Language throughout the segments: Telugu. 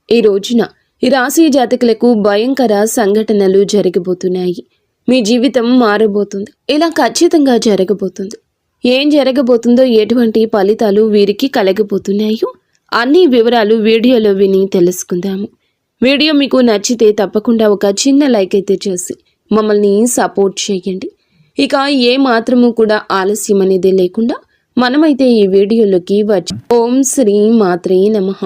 ఈ రోజున ఈ రాశి జాతకులకు భయంకర సంఘటనలు జరగబోతున్నాయి. మీ జీవితం మారబోతుంది. ఇలా ఖచ్చితంగా జరగబోతుంది. ఏం జరగబోతుందో, ఎటువంటి ఫలితాలు వీరికి కలగబోతున్నాయో అన్ని వివరాలు వీడియోలో విని తెలుసుకుందాము. వీడియో మీకు నచ్చితే తప్పకుండా ఒక చిన్న లైక్ అయితే చేసి మమ్మల్ని సపోర్ట్ చేయండి. ఇక ఏ మాత్రము కూడా ఆలస్యం అనేది లేకుండా మనమైతే ఈ వీడియోలోకి వచ్చి ఓం శ్రీ మాత్రే నమః,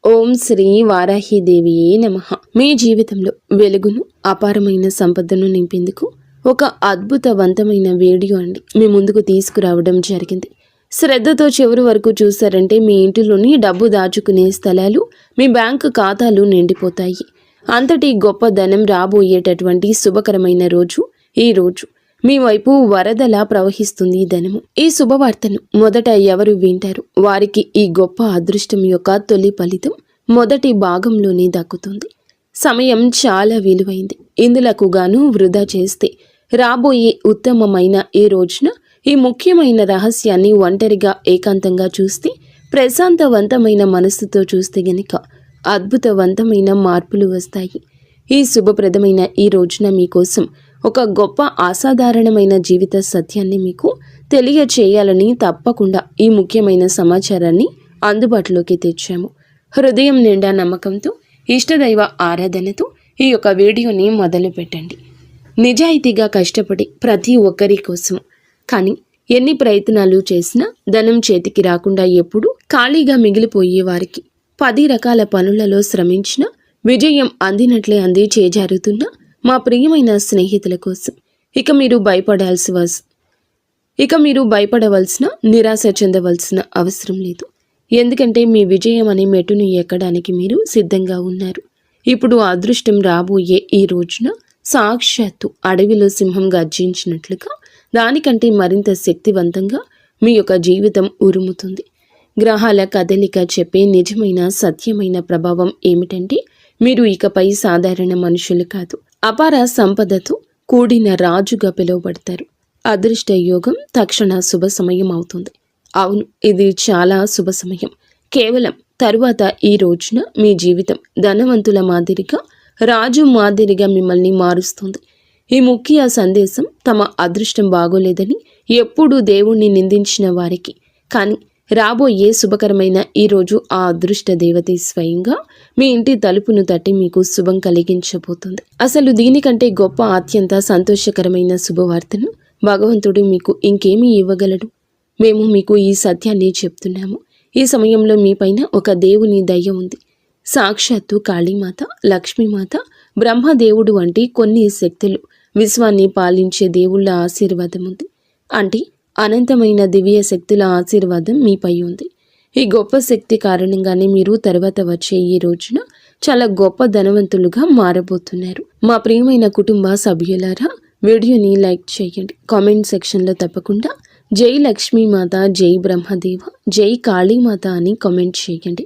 ఓం శ్రీ వారాహిదేవియే నమః. మీ జీవితంలో వెలుగును, అపారమైన సంపదను నింపేందుకు ఒక అద్భుతవంతమైన వీడియో అండి మీ ముందుకు తీసుకురావడం జరిగింది. శ్రద్ధతో చివరి వరకు చూసారంటే మీ ఇంటిలోని డబ్బు దాచుకునే స్థలాలు, మీ బ్యాంకు ఖాతాలు నిండిపోతాయి. అంతటి గొప్ప ధనం రాబోయేటటువంటి శుభకరమైన రోజు ఈ రోజు. మీ వైపు వరదలా ప్రవహిస్తుంది ధనము. ఈ శుభవార్తను మొదట ఎవరు వింటారు వారికి ఈ గొప్ప అదృష్టం యొక్క తొలి ఫలితం మొదటి భాగంలోనే దక్కుతుంది. సమయం చాలా విలువైంది. ఇందులకు గాను వృధా చేస్తే రాబోయే ఉత్తమమైన ఈ రోజున ఈ ముఖ్యమైన రహస్యాన్ని ఒంటరిగా ఏకాంతంగా చూస్తే, ప్రశాంతవంతమైన మనస్సుతో చూస్తే గనుక అద్భుతవంతమైన మార్పులు వస్తాయి. ఈ శుభప్రదమైన ఈ రోజున మీకోసం ఒక గొప్ప అసాధారణమైన జీవిత సత్యాన్ని మీకు తెలియచేయాలని తప్పకుండా ఈ ముఖ్యమైన సమాచారాన్ని అందుబాటులోకి తెచ్చాము. హృదయం నిండా నమ్మకంతో, ఇష్టదైవ ఆరాధనతో ఈ యొక్క వీడియోని మొదలు పెట్టండి. నిజాయితీగా కష్టపడి ప్రతి ఒక్కరి కోసం, కానీ ఎన్ని ప్రయత్నాలు చేసినా ధనం చేతికి రాకుండా ఎప్పుడూ ఖాళీగా మిగిలిపోయే వారికి, 10 రకాల పనులలో శ్రమించిన విజయం అందినట్లే అంది చేజారుతున్న మా ప్రియమైన స్నేహితుల కోసం ఇక మీరు భయపడవలసిన, నిరాశ చెందవలసిన అవసరం లేదు. ఎందుకంటే మీ విజయం అనే మెట్టును ఎక్కడానికి మీరు సిద్ధంగా ఉన్నారు. ఇప్పుడు అదృష్టం రాబోయే ఈ రోజున సాక్షాత్తు అడవిలో సింహం గర్జించినట్లుగా, దానికంటే మరింత శక్తివంతంగా మీ యొక్క జీవితం ఉరుముతుంది. గ్రహాల కదలిక చెప్పే నిజమైన సత్యమైన ప్రభావం ఏమిటంటే, మీరు ఇకపై సాధారణ మనుషులు కాదు, అపార సంపదతో కూడిన రాజుగా పిలువబడతారు. అదృష్ట యోగం తక్షణ శుభ సమయం అవుతుంది. అవును, ఇది చాలా శుభ సమయం. కేవలం తరువాత ఈ రోజున మీ జీవితం ధనవంతుల మాదిరిగా, రాజు మాదిరిగా మిమ్మల్ని మారుస్తుంది. ఈ ముఖ్య సందేశం తమ అదృష్టం బాగోలేదని ఎప్పుడూ దేవుణ్ణి నిందించిన వారికి, కానీ రాబోయే శుభకరమైన ఈరోజు ఆ అదృష్ట దేవత స్వయంగా మీ ఇంటి తలుపును తట్టి మీకు శుభం కలిగించబోతుంది. అసలు దీనికంటే గొప్ప, అత్యంత సంతోషకరమైన శుభవార్తను భగవంతుడు మీకు ఇంకేమీ ఇవ్వగలడు? మేము మీకు ఈ సత్యాన్ని చెప్తున్నాము. ఈ సమయంలో మీ పైన ఒక దేవుని దయ ఉంది. సాక్షాత్తు కాళీమాత, లక్ష్మీమాత, బ్రహ్మదేవుడు వంటి కొన్ని శక్తులు, విశ్వాన్ని పాలించే దేవుళ్ళ ఆశీర్వాదం ఉంది. అంటే అనంతమైన దివ్య శక్తుల ఆశీర్వాదం మీపై ఉంది. ఈ గొప్ప శక్తి కారణంగానే మీరు తర్వాత వచ్చే ఈ రోజున చాలా గొప్ప ధనవంతులుగా మారబోతున్నారు. మా ప్రియమైన కుటుంబ సభ్యులారా, వీడియోని లైక్ చేయండి. కామెంట్ సెక్షన్లో తప్పకుండా జై లక్ష్మీమాత, జై బ్రహ్మదేవ, జై కాళీమాత అని కామెంట్ చేయండి.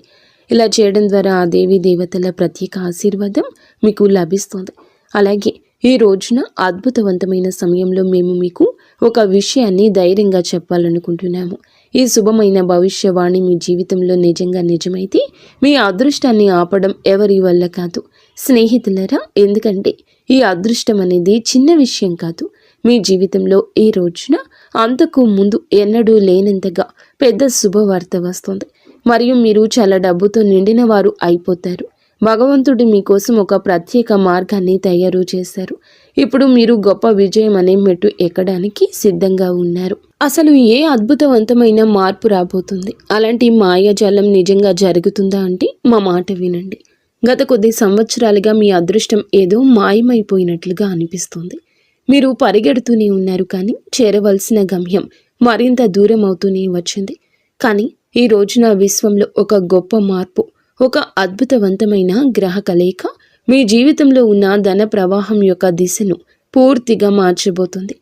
ఇలా చేయడం ద్వారా ఆ దేవీ దేవతల ప్రత్యేక ఆశీర్వాదం మీకు లభిస్తుంది. అలాగే ఈ రోజున అద్భుతవంతమైన సమయంలో మేము మీకు ఒక విషయాన్ని ధైర్యంగా చెప్పాలనుకుంటున్నాము. ఈ శుభమైన భవిష్యవాణి మీ జీవితంలో నిజంగా నిజమైతే మీ అదృష్టాన్ని ఆపడం ఎవరి వల్ల కాదు స్నేహితులరా. ఎందుకంటే ఈ అదృష్టం అనేది చిన్న విషయం కాదు. మీ జీవితంలో ఈ రోజున అంతకు ముందు ఎన్నడూ లేనంతగా పెద్ద శుభవార్త వస్తుంది. మరియు మీరు చాలా డబ్బుతో నిండిన వారు అయిపోతారు. భగవంతుడు మీకోసం ఒక ప్రత్యేక మార్గాన్ని తయారు చేశారు. ఇప్పుడు మీరు గొప్ప విజయం అనే మెట్టు ఎక్కడానికి సిద్ధంగా ఉన్నారు. అసలు ఏ అద్భుతవంతమైన మార్పు రాబోతుంది? అలాంటి మాయాజాలం నిజంగా జరుగుతుందా అంటే మా మాట వినండి. గత కొద్ది సంవత్సరాలుగా మీ అదృష్టం ఏదో మాయమైపోయినట్లుగా అనిపిస్తుంది. మీరు పరిగెడుతూనే ఉన్నారు, కానీ చేరవలసిన గమ్యం మరింత దూరం అవుతూనే వచ్చింది. కానీ ఈ రోజున విశ్వంలో ఒక గొప్ప మార్పు, ఒక అద్భుతవంతమైన గ్రహ కలయిక మీ జీవితంలో ఉన్న ధన ప్రవాహం యొక్క దిశను పూర్తిగా మార్చబోతుంది.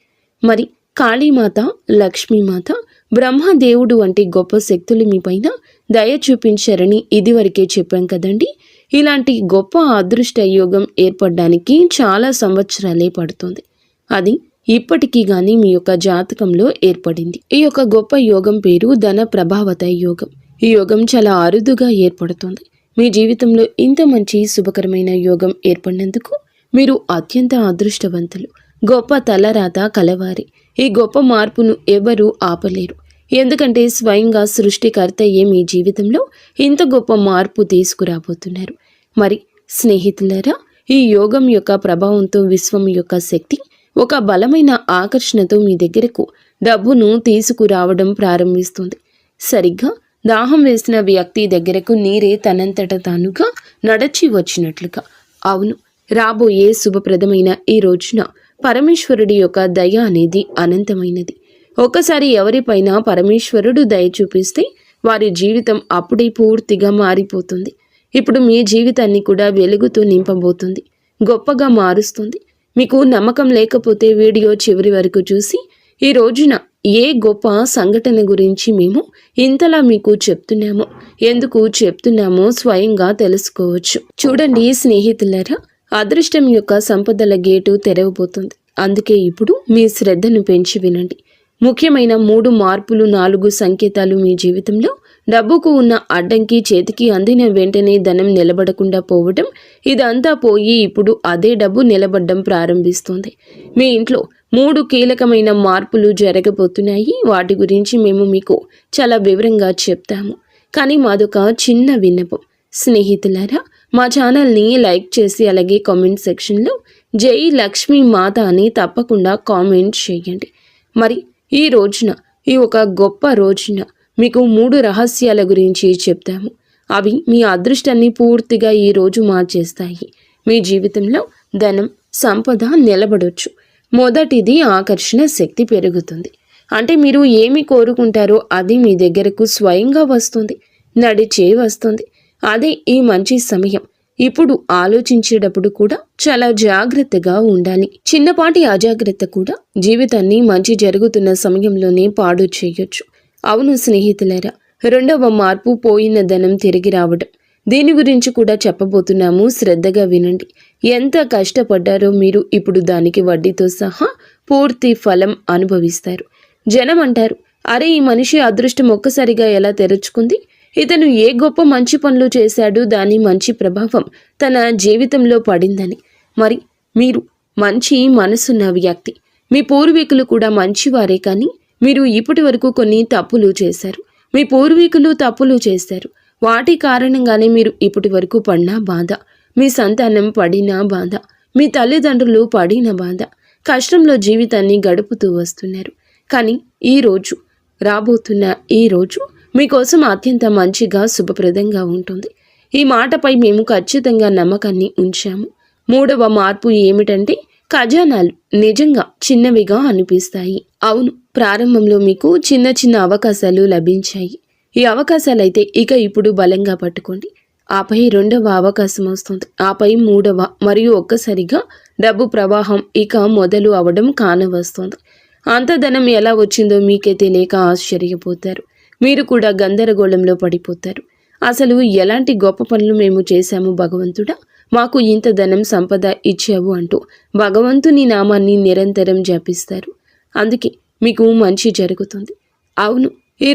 మరి కాళీమాత, లక్ష్మీమాత, బ్రహ్మదేవుడు వంటి గొప్ప శక్తులు మీ పైన దయ చూపించారని ఇదివరకే చెప్పాం కదండి. ఇలాంటి గొప్ప అదృష్ట యోగం ఏర్పడడానికి చాలా సంవత్సరాలే పడుతుంది. అది ఇప్పటికీ గానీ మీ యొక్క జాతకంలో ఏర్పడింది. ఈ యొక్క గొప్ప యోగం పేరు ధన ప్రభావత యోగం. ఈ యోగం చాలా అరుదుగా ఏర్పడుతుంది. మీ జీవితంలో ఇంత మంచి శుభకరమైన యోగం ఏర్పడినందుకు మీరు అత్యంత అదృష్టవంతులు, గొప్ప తలరాత కలవారి. ఈ గొప్ప మార్పును ఎవరూ ఆపలేరు. ఎందుకంటే స్వయంగా సృష్టికర్తయే మీ జీవితంలో ఇంత గొప్ప మార్పు తీసుకురాబోతున్నారు. మరి స్నేహితులారా, ఈ యోగం యొక్క ప్రభావంతో విశ్వం యొక్క శక్తి ఒక బలమైన ఆకర్షణతో మీ దగ్గరకు డబ్బును తీసుకురావడం ప్రారంభిస్తుంది. సరిగ్గా దాహం వేసిన వ్యక్తి దగ్గరకు నీరే తనంతట తానుగా నడచి వచ్చినట్లుగా. అవును, రాబోయే శుభప్రదమైన ఈ రోజున పరమేశ్వరుడి యొక్క దయ అనేది అనంతమైనది. ఒక్కసారి ఎవరిపైన పరమేశ్వరుడు దయ చూపిస్తే వారి జీవితం అప్పుడే పూర్తిగా మారిపోతుంది. ఇప్పుడు మీ జీవితాన్ని కూడా వెలుగుతో నింపబోతుంది, గొప్పగా మారుస్తుంది. మీకు నమ్మకం లేకపోతే వీడియో చివరి వరకు చూసి ఈ రోజున ఏ గొప్ప సంఘటన గురించి మేము ఇంతలా మీకు చెప్తున్నామో, ఎందుకు చెప్తున్నామో స్వయంగా తెలుసుకోవచ్చు. చూడండి స్నేహితులారా, అదృష్టం యొక్క సంపదల గేటు తెరవబోతుంది. అందుకే ఇప్పుడు మీ శ్రద్ధను పెంచి వినండి. ముఖ్యమైన 3 మార్పులు, 4 సంకేతాలు మీ జీవితంలో డబ్బుకు ఉన్న అడ్డంకి చేతికి అందిన వెంటనే ధనం నిలబడకుండా పోవడం, ఇదంతా పోయి ఇప్పుడు అదే డబ్బు నిలబడడం ప్రారంభిస్తుంది. మీ ఇంట్లో 3 కీలకమైన మార్పులు జరగబోతున్నాయి. వాటి గురించి మేము మీకు చాలా వివరంగా చెప్తాము. కానీ మాదొక చిన్న విన్నపం. స్నేహితులారా, మా ఛానల్ని లైక్ చేసి అలాగే కామెంట్ సెక్షన్లో జై లక్ష్మీ మాత అని తప్పకుండా కామెంట్ చేయండి. మరి ఈ రోజున, ఈ ఒక గొప్ప రోజున మీకు 3 రహస్యాల గురించి చెప్తాము. అవి మీ అదృష్టాన్ని పూర్తిగా ఈ రోజు మార్చేస్తాయి. మీ జీవితంలో ధనం, సంపద నిలబడొచ్చు. మొదటిది, ఆకర్షణ శక్తి పెరుగుతుంది. అంటే మీరు ఏమి కోరుకుంటారో అది మీ దగ్గరకు స్వయంగా వస్తుంది, నడిచే వస్తుంది. అదే ఈ మంచి సమయం. ఇప్పుడు ఆలోచించేటప్పుడు కూడా చాలా జాగ్రత్తగా ఉండాలి. చిన్నపాటి అజాగ్రత్త కూడా జీవితాన్ని మంచి జరుగుతున్న సమయంలోనే పాడు చేయొచ్చు. అవును స్నేహితులారా, 2వ మార్పు పోయిన ధనం తిరిగి రావడం. దీని గురించి కూడా చెప్పబోతున్నాము, శ్రద్ధగా వినండి. ఎంత కష్టపడ్డారో మీరు ఇప్పుడు దానికి వడ్డీతో సహా పూర్తి ఫలం అనుభవిస్తారు. జనం అంటారు, అరే ఈ మనిషి అదృష్టం ఒక్కసారిగా ఎలా తెరుచుకుంది, ఇతను ఏ గొప్ప మంచి పనులు చేశాడు, దాని మంచి ప్రభావం తన జీవితంలో పడిందని. మరి మీరు మంచి మనసున్న వ్యక్తి, మీ పూర్వీకులు కూడా మంచివారే. కానీ మీరు ఇప్పటి వరకు కొన్ని తప్పులు చేశారు. మీ పూర్వీకులు తప్పులు చేశారు. వాటి కారణంగానే మీరు ఇప్పటి వరకు పడిన బాధ, మీ సంతానం పడిన బాధ, మీ తల్లిదండ్రులు పడిన బాధ, కష్టంలో జీవితాన్ని గడుపుతూ వస్తున్నారు. కానీ ఈ రోజు, రాబోతున్న ఈ రోజు మీకోసం అత్యంత మంచిగా, శుభప్రదంగా ఉంటుంది. ఈ మాటపై మేము ఖచ్చితంగా నమ్మకాన్ని ఉంచాము. 3వ మార్పు ఏమిటంటే, ఖజానాలు నిజంగా చిన్నవిగా అనిపిస్తాయి. అవును, ప్రారంభంలో మీకు చిన్న చిన్న అవకాశాలు లభించాయి. ఈ అవకాశాలైతే ఇక ఇప్పుడు బలంగా పట్టుకోండి. ఆపై 2వ అవకాశం వస్తుంది, ఆపై 3వ, మరియు ఒక్కసారిగా డబ్బు ప్రవాహం ఇక మొదలు అవడం కానవస్తుంది. అంత ధనం ఎలా వచ్చిందో మీకే తెలియక ఆశ్చర్యపోతారు. మీరు కూడా గందరగోళంలో పడిపోతారు. అసలు ఎలాంటి గొప్ప పనులు మేము చేశాము భగవంతుడా, మాకు ఇంత ధనం, సంపద ఇచ్చావు అంటూ భగవంతుని నామాన్ని నిరంతరం జపిస్తారు. అందుకే మీకు మంచి జరుగుతుంది. అవును, ఈ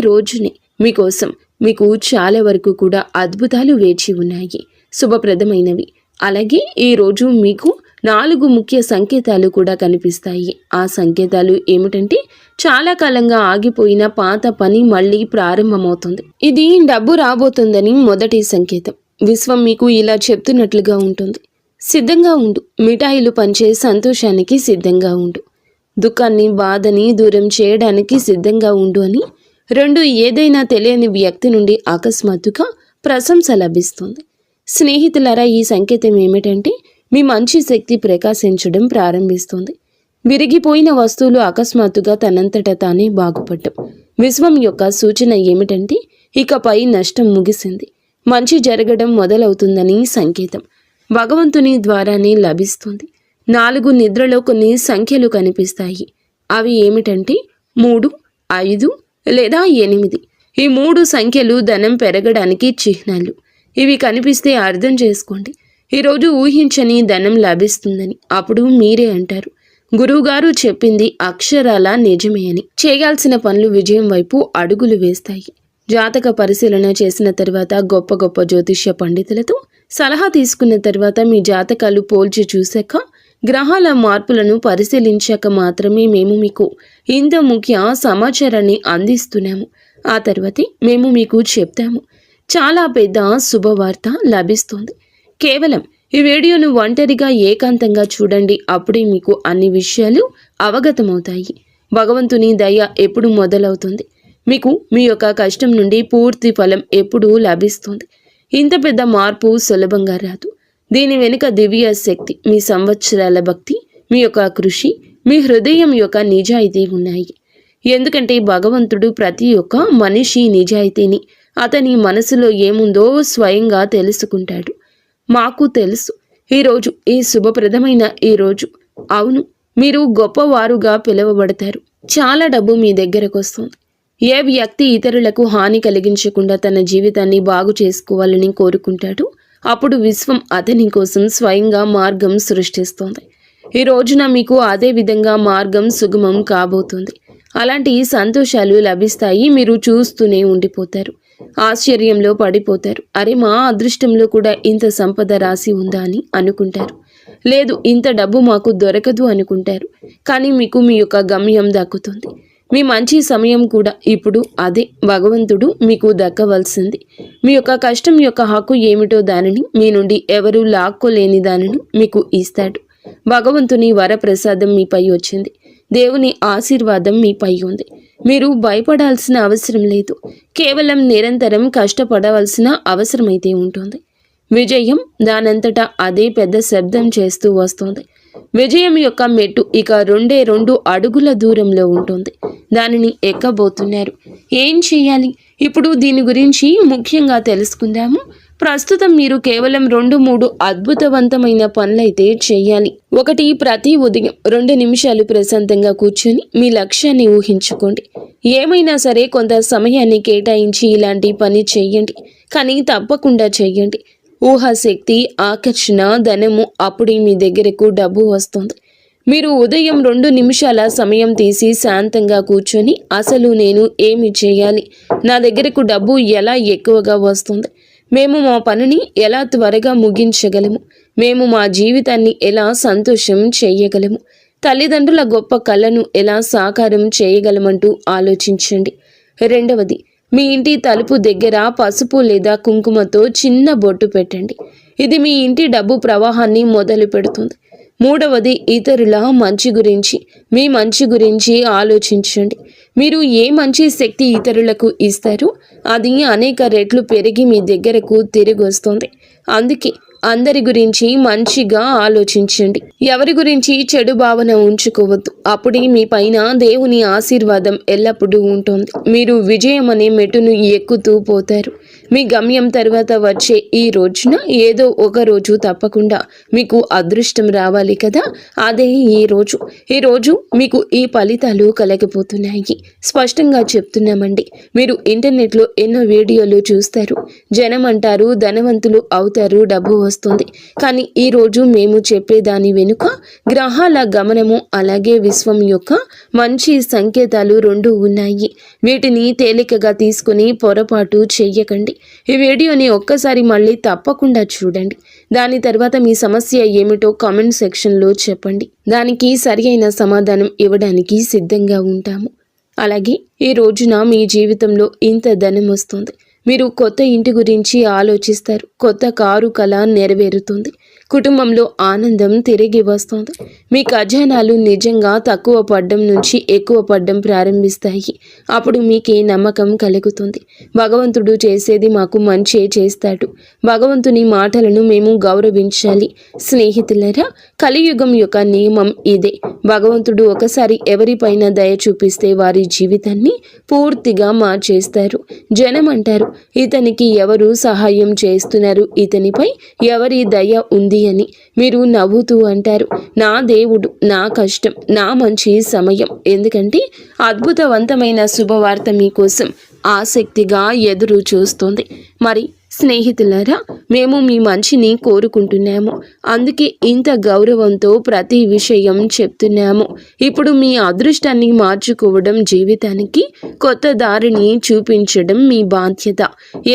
రోజునే మీకోసం మీకు చాలా వరకు కూడా అద్భుతాలు వేచి ఉన్నాయి, శుభప్రదమైనవి. అలాగే ఈ రోజు మీకు 4 ముఖ్య సంకేతాలు కూడా కనిపిస్తాయి. ఆ సంకేతాలు ఏమిటంటే, చాలా కాలంగా ఆగిపోయిన పాత పని మళ్ళీ ప్రారంభమవుతుంది. ఇది డబ్బు రాబోతుందని మొదటి సంకేతం. విశ్వం మీకు ఇలా చెప్తున్నట్లుగా ఉంటుంది, సిద్ధంగా ఉండు. మిఠాయిలు పంచే సంతోషానికి సిద్ధంగా ఉండు. దుఃఖాన్ని, బాధని దూరం చేయడానికి సిద్ధంగా ఉండు అని. 2, ఏదైనా తెలియని వ్యక్తి నుండి అకస్మాత్తుగా ప్రశంస లభిస్తుంది. స్నేహితులారా, ఈ సంకేతం ఏమిటంటే, మీ మంచి శక్తి ప్రకాశించడం ప్రారంభిస్తుంది. విరిగిపోయిన వస్తువులు అకస్మాత్తుగా తనంతట తానే బాగుపడ్డం. విశ్వం యొక్క సూచన ఏమిటంటే, ఇకపై నష్టం ముగిసింది, మంచి జరగడం మొదలవుతుందని సంకేతం. భగవంతుని ద్వారానే లభిస్తుంది. 4 నిద్రలో కొన్ని సంఖ్యలు కనిపిస్తాయి. అవి ఏమిటంటే 3, 5 లేదా 8. ఈ 3 సంఖ్యలు ధనం పెరగడానికి చిహ్నాలు. ఇవి కనిపిస్తే అర్థం చేసుకోండి, ఈరోజు ఊహించని ధనం లభిస్తుందని. అప్పుడు మీరే అంటారు, గురువుగారు చెప్పింది అక్షరాల నిజమే అని. చేయాల్సిన పనులు విజయం వైపు అడుగులు వేస్తాయి. జాతక పరిశీలన చేసిన తర్వాత గొప్ప గొప్ప జ్యోతిష్య పండితులతో సలహా తీసుకున్న తర్వాత మీ జాతకాలు పోల్చి చూశాక గ్రహాల మార్పులను పరిశీలించాక మాత్రమే మేము మీకు ఇంత ముఖ్య సమాచారాన్ని అందిస్తున్నాము. ఆ తర్వాతే మేము మీకు చెప్తాము. చాలా పెద్ద శుభవార్త లభిస్తుంది. కేవలం ఈ వీడియోను ఒంటరిగా ఏకాంతంగా చూడండి. అప్పుడే మీకు అన్ని విషయాలు అవగతమవుతాయి. భగవంతుని దయ ఎప్పుడు మొదలవుతుంది. మీకు మీ యొక్క కష్టం నుండి పూర్తి ఫలం ఎప్పుడు లభిస్తుంది. ఇంత పెద్ద మార్పు సులభంగా రాదు. దీని వెనుక దివ్య శక్తి, మీ సంవత్సరాల భక్తి, మీ యొక్క కృషి, మీ హృదయం యొక్క నిజాయితీ ఉన్నాయి. ఎందుకంటే భగవంతుడు ప్రతి ఒక్క మనిషి నిజాయితీని, అతని మనసులో ఏముందో స్వయంగా తెలుసుకుంటాడు. మాకు తెలుసు. ఈరోజు ఈ శుభప్రదమైన ఈ రోజు, అవును, మీరు గొప్పవారుగా పిలువబడతారు. చాలా డబ్బు మీ దగ్గరకు వస్తుంది. ఏ వ్యక్తి ఇతరులకు హాని కలిగించకుండా తన జీవితాన్ని బాగు చేసుకోవాలని కోరుకుంటాడో అప్పుడు విశ్వం అతని కోసం స్వయంగా మార్గం సృష్టిస్తోంది. ఈ రోజున మీకు అదే విధంగా మార్గం సుగమం కాబోతుంది. అలాంటి సంతోషాలు లభిస్తాయి. మీరు చూస్తూనే ఉండిపోతారు. ఆశ్చర్యంలో పడిపోతారు. అరే, మా అదృష్టంలో కూడా ఇంత సంపద రాసి ఉందా అని అనుకుంటారు. లేదు, ఇంత డబ్బు మాకు దొరకదు అనుకుంటారు. కానీ మీకు మీ యొక్క గమ్యం దక్కుతుంది. మీ మంచి సమయం కూడా ఇప్పుడు అదే భగవంతుడు మీకు దక్కవలసింది. మీ యొక్క కష్టం యొక్క హక్కు ఏమిటో దానిని మీ నుండి ఎవరూ లాక్కోలేని దానిని మీకు ఇస్తాడు. భగవంతుని వరప్రసాదం మీపై వచ్చింది. దేవుని ఆశీర్వాదం మీపై ఉంది. మీరు భయపడాల్సిన అవసరం లేదు. కేవలం నిరంతరం కష్టపడవలసిన అవసరమైతే ఉంటుంది. విజయం దానంతటా అదే పెద్ద శబ్దం చేస్తూ వస్తుంది. విజయం యొక్క మెట్టు ఇక 2 అడుగుల దూరంలో ఉంటుంది. దానిని ఎక్కబోతున్నారు. ఏం చేయాలి? ఇప్పుడు దీని గురించి ముఖ్యంగా తెలుసుకుందాము. ప్రస్తుతం మీరు కేవలం 2-3 అద్భుతవంతమైన పనులైతే చేయాలి. ఒకటి, ప్రతి ఉదయం 2 నిమిషాలు ప్రశాంతంగా కూర్చొని మీ లక్ష్యాన్ని ఊహించుకోండి. ఏమైనా సరే కొంత సమయాన్ని కేటాయించి ఇలాంటి పని చెయ్యండి. కానీ తప్పకుండా చెయ్యండి. ఊహాశక్తి, ఆకర్షణ, ధనము, అప్పుడే మీ దగ్గరకు డబ్బు వస్తుంది. మీరు ఉదయం 2 నిమిషాల సమయం తీసి శాంతంగా కూర్చొని అసలు నేను ఏమి చేయాలి, నా దగ్గరకు డబ్బు ఎలా ఎక్కువగా వస్తుంది, మేము మా పనిని ఎలా త్వరగా ముగించగలము, మేము మా జీవితాన్ని ఎలా సంతోషం చేయగలము, తల్లిదండ్రుల గొప్ప కళను ఎలా సాకారం చేయగలమంటూ ఆలోచించండి. రెండవది, మీ ఇంటి తలుపు దగ్గర పసుపు లేదా కుంకుమతో చిన్న బొట్టు పెట్టండి. ఇది మీ ఇంటి డబ్బు ప్రవాహాన్ని మొదలు పెడుతుంది. మూడవది, ఇతరుల మంచి గురించి, మీ మంచి గురించి ఆలోచించండి. మీరు ఏ మంచి శక్తి ఇతరులకు ఇస్తారో అది అనేక రెట్లు పెరిగి మీ దగ్గరకు తిరిగి వస్తుంది. అందుకే అందరి గురించి మంచిగా ఆలోచించండి. ఎవరి గురించి చెడు భావన ఉంచుకోవద్దు. అప్పుడే మీ పైన దేవుని ఆశీర్వాదం ఎల్లప్పుడూ ఉంటుంది. మీరు విజయం అనే మెట్టును ఎక్కుతూ పోతారు. మీ గమ్యం తర్వాత వచ్చే ఈ రోజున ఏదో ఒక రోజు తప్పకుండా మీకు అదృష్టం రావాలి కదా, అదే ఈ రోజు. ఈ రోజు మీకు ఈ ఫలితాలు కలగబోతున్నాయి. స్పష్టంగా చెప్తున్నామండి. మీరు ఇంటర్నెట్లో ఎన్నో వీడియోలు చూస్తారు. జనం అంటారు ధనవంతులు అవుతారు, డబ్బు వస్తుంది. కానీ ఈ రోజు మేము చెప్పేదాని వెనుక గ్రహాల గమనము అలాగే విశ్వం యొక్క మంచి సంకేతాలు 2 ఉన్నాయి. వీటిని తేలికగా తీసుకుని పొరపాటు చెయ్యకండి. ఈ వీడియోని ఒక్కసారి మళ్ళీ తప్పకుండా చూడండి. దాని తర్వాత మీ సమస్య ఏమిటో కామెంట్ సెక్షన్లో చెప్పండి. దానికి సరి అయిన సమాధానం ఇవ్వడానికి సిద్ధంగా ఉంటాము. అలాగే ఈ రోజున మీ జీవితంలో ఇంత ధనం వస్తుంది. మీరు కొత్త ఇంటి గురించి ఆలోచిస్తారు. కొత్త కారు కల నెరవేరుతుంది. కుటుంబంలో ఆనందం తిరిగి వస్తుంది. మీ ఖజానాలు నిజంగా తక్కువ పడ్డం నుంచి ఎక్కువ పడ్డం ప్రారంభిస్తాయి. అప్పుడు మీకే నమ్మకం కలుగుతుంది. భగవంతుడు చేసేది మాకు మంచే చేస్తాడు. భగవంతుని మాటలను మేము గౌరవించాలి. స్నేహితులరా, కలియుగం యొక్క నియమం ఇదే. భగవంతుడు ఒకసారి ఎవరిపైన దయ చూపిస్తే వారి జీవితాన్ని పూర్తిగా మార్చేస్తారు. జనం అంటారు, ఇతనికి ఎవరు సహాయం చేస్తున్నారు, ఇతనిపై ఎవరి దయ ఉంది అని. మీరు నవ్వుతూ అంటారు, నా దేవుడు, నా కష్టం, నా మంచి సమయం. ఎందుకంటే అద్భుతవంతమైన శుభవార్త మీకోసం ఆసక్తిగా ఎదురు చూస్తుంది. మరి స్నేహితులారా, మేము మీ మంచిని కోరుకుంటున్నాము. అందుకే ఇంత గౌరవంతో ప్రతి విషయం చెప్తున్నాము. ఇప్పుడు మీ అదృష్టాన్ని మార్చుకోవడం, జీవితానికి కొత్త దారిని చూపించడం మీ బాధ్యత.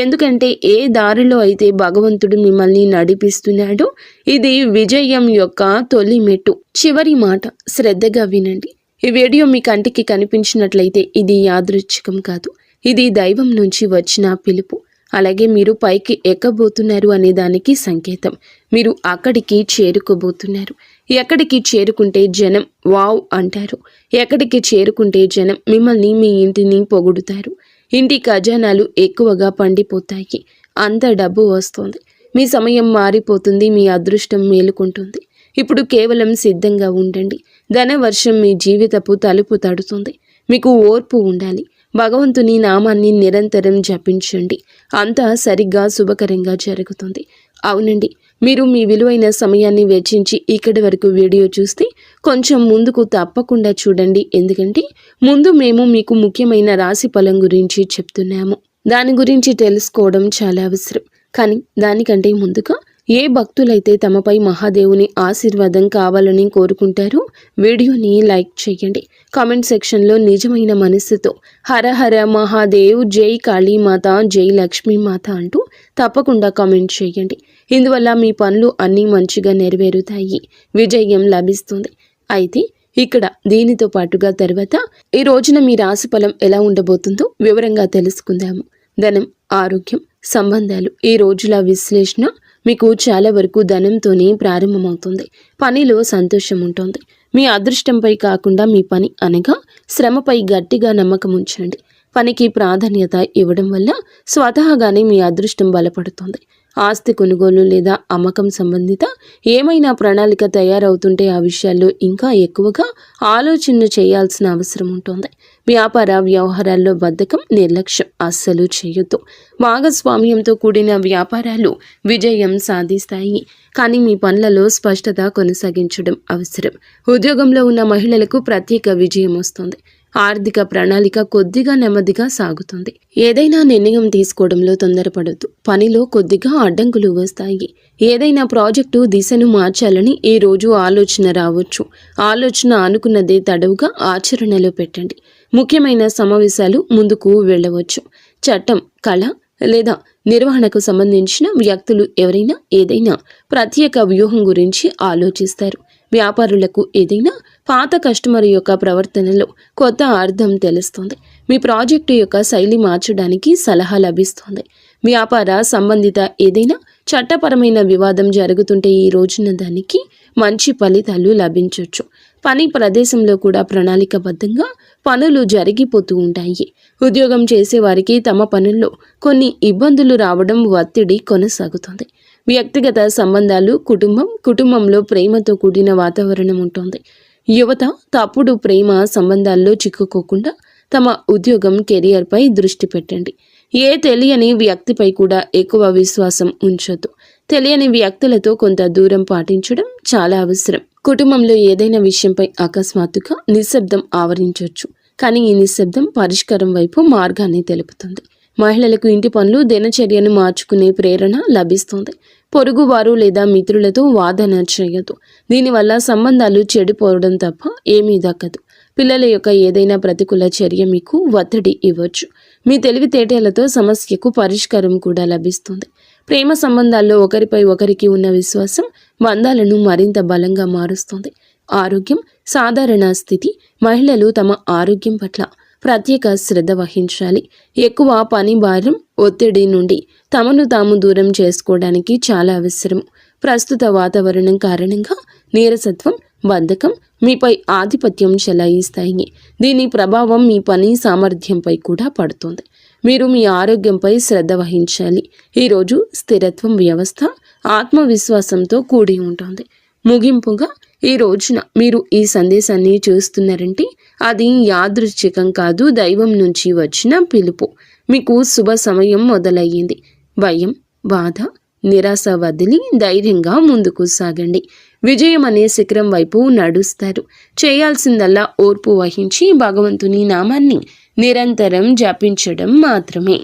ఎందుకంటే ఏ దారిలో అయితే భగవంతుడు మిమ్మల్ని నడిపిస్తున్నాడో ఇది విజయం యొక్క తొలి మెట్టు. చివరి మాట శ్రద్ధగా వినండి. ఈ వీడియో మీ కంటికి కనిపించినట్లయితే ఇది యాదృచ్ఛికం కాదు, ఇది దైవం నుంచి వచ్చిన పిలుపు. అలాగే మీరు పైకి ఎక్కబోతున్నారు అనే దానికి సంకేతం. మీరు అక్కడికి చేరుకోబోతున్నారు. ఎక్కడికి చేరుకుంటే జనం వావ్ అంటారు. ఎక్కడికి చేరుకుంటే జనం మిమ్మల్ని, మీ ఇంటిని పొగుడుతారు. ఇంటి ఖజానాలు ఎక్కువగా పండిపోతాయి. అంత డబ్బు వస్తుంది. మీ సమయం మారిపోతుంది. మీ అదృష్టం మేలుకుంటుంది. ఇప్పుడు కేవలం సిద్ధంగా ఉండండి. ధనవర్షం మీ జీవితపు తలుపు తడుతుంది. మీకు ఓర్పు ఉండాలి. భగవంతుని నామాన్ని నిరంతరం జపించండి. అంతా సరిగ్గా శుభకరంగా జరుగుతుంది. అవునండి, మీరు మీ విలువైన సమయాన్ని వెచ్చించి ఇక్కడి వరకు వీడియో చూస్తే కొంచెం ముందుకు తప్పకుండా చూడండి. ఎందుకంటే ముందు మేము మీకు ముఖ్యమైన రాశి ఫలం గురించి చెప్తున్నాము. దాని గురించి తెలుసుకోవడం చాలా అవసరం. కానీ దానికంటే ముందుగా ఏ భక్తులైతే తమపై మహాదేవుని ఆశీర్వాదం కావాలని కోరుకుంటారో వీడియోని లైక్ చేయండి. కామెంట్ సెక్షన్లో నిజమైన మనస్సుతో హర హర మహాదేవ్, జై కాళీమాత, జై లక్ష్మీమాత అంటూ తప్పకుండా కామెంట్ చేయండి. ఇందువల్ల మీ పనులు అన్నీ మంచిగా నెరవేరుతాయి. విజయం లభిస్తుంది. అయితే ఇక్కడ దీనితో పాటుగా తర్వాత ఈ రోజున మీ రాశి ఫలం ఎలా ఉండబోతుందో వివరంగా తెలుసుకుందాము. ధనం, ఆరోగ్యం, సంబంధాలు. ఈ రోజుల విశ్లేషణ మీకు చాలా వరకు ధనంతోనే ప్రారంభమవుతుంది. పనిలో సంతోషం ఉంటుంది. మీ అదృష్టంపై కాకుండా మీ పని అనగా శ్రమపై గట్టిగా నమ్మకం ఉంచండి. పనికి ప్రాధాన్యత ఇవ్వడం వల్ల స్వతహాగానే మీ అదృష్టం బలపడుతుంది. ఆస్తి కొనుగోలు లేదా అమ్మకం సంబంధిత ఏమైనా ప్రణాళిక తయారవుతుంటే ఆ విషయాల్లో ఇంకా ఎక్కువగా ఆలోచన చేయాల్సిన అవసరం ఉంటుంది. వ్యాపార వ్యవహారాల్లో బద్ధకం, నిర్లక్ష్యం అస్సలు చేయొద్దు. భాగస్వామ్యంతో కూడిన వ్యాపారాలు విజయం సాధిస్తాయి. కానీ మీ పనులలో స్పష్టత కొనసాగించడం అవసరం. ఉద్యోగంలో ఉన్న మహిళలకు ప్రత్యేక విజయం వస్తుంది. ఆర్థిక ప్రణాళిక కొద్దిగా నెమ్మదిగా సాగుతుంది. ఏదైనా నిర్ణయం తీసుకోవడంలో తొందరపడొద్దు. పనిలో కొద్దిగా అడ్డంకులు వస్తాయి. ఏదైనా ప్రాజెక్టు దిశను మార్చాలని ఈ రోజు ఆలోచన రావచ్చు. ఆలోచన అనుకున్నదే తడవుగా ఆచరణలో పెట్టండి. ముఖ్యమైన సమావేశాలు ముందుకు వెళ్ళవచ్చు. చట్టం, కళ లేదా నిర్వహణకు సంబంధించిన వ్యక్తులు ఎవరైనా ఏదైనా ప్రత్యేక వ్యూహం గురించి ఆలోచిస్తారు. వ్యాపారులకు ఏదైనా పాత కస్టమర్ యొక్క ప్రవర్తనలో కొత్త అర్థం తెలుస్తుంది. మీ ప్రాజెక్టు యొక్క శైలి మార్చడానికి సలహా లభిస్తుంది. వ్యాపార సంబంధిత ఏదైనా చట్టపరమైన వివాదం జరుగుతుంటే ఈ రోజున దానికి మంచి ఫలితాలు లభించవచ్చు. పని ప్రదేశంలో కూడా ప్రణాళికబద్ధంగా పనులు జరిగిపోతూ ఉంటాయి. ఉద్యోగం చేసేవారికి తమ పనుల్లో కొన్ని ఇబ్బందులు రావడం, ఒత్తిడి కొనసాగుతుంది. వ్యక్తిగత సంబంధాలు, కుటుంబంలో ప్రేమతో కూడిన వాతావరణం ఉంటుంది. యువత తప్పుడు ప్రేమ సంబంధాల్లో చిక్కుకోకుండా తమ ఉద్యోగం, కెరియర్పై దృష్టి పెట్టండి. ఏ తెలియని వ్యక్తిపై కూడా ఎక్కువ విశ్వాసం ఉంచొద్దు. తెలియని వ్యక్తులతో కొంత దూరం పాటించడం చాలా అవసరం. కుటుంబంలో ఏదైనా విషయంపై అకస్మాత్తుగా నిశ్శబ్దం ఆవరించవచ్చు. కానీ ఈ నిశ్శబ్దం పరిష్కారం వైపు మార్గాన్ని తెలుపుతుంది. మహిళలకు ఇంటి పనులు, దినచర్యను మార్చుకునే ప్రేరణ లభిస్తుంది. పొరుగువారు లేదా మిత్రులతో వాదన చేయదు. దీనివల్ల సంబంధాలు చెడిపోవడం తప్ప ఏమీ దక్కదు. పిల్లల యొక్క ఏదైనా ప్రతికూల చర్య మీకు ఒత్తిడి ఇవ్వచ్చు. మీ తెలివితేటలతో సమస్యకు పరిష్కారం కూడా లభిస్తుంది. ప్రేమ సంబంధాల్లో ఒకరిపై ఒకరికి ఉన్న విశ్వాసం బంధాలను మరింత బలంగా మారుస్తుంది. ఆరోగ్యం సాధారణ స్థితి. మహిళలు తమ ఆరోగ్యం పట్ల ప్రత్యేక శ్రద్ధ వహించాలి. ఎక్కువ పని భారం, ఒత్తిడి నుండి తమను తాము దూరం చేసుకోవడానికి చాలా అవసరం. ప్రస్తుత వాతావరణం కారణంగా నీరసత్వం, బద్ధకం మీపై ఆధిపత్యం చెలాయిస్తాయి. దీని ప్రభావం మీ పని సామర్థ్యంపై కూడా పడుతుంది. మీరు మీ ఆరోగ్యంపై శ్రద్ధ వహించాలి. ఈరోజు స్థిరత్వం, వ్యవస్థ, ఆత్మవిశ్వాసంతో కూడి ఉంటుంది. ముగింపుగా ఈ రోజున మీరు ఈ సందేశాన్ని చూస్తున్నారంటే అది యాదృచ్ఛికం కాదు, దైవం నుంచి వచ్చిన పిలుపు. మీకు శుభ సమయం మొదలయ్యింది. భయం, బాధ, నిరాశ వదిలి ధైర్యంగా ముందుకు సాగండి. విజయం అనే శిఖరం వైపు నడుస్తారు. చేయాల్సిందల్లా ఓర్పు వహించి భగవంతుని నామాన్ని నిరంతరం జపించడం మాత్రమే.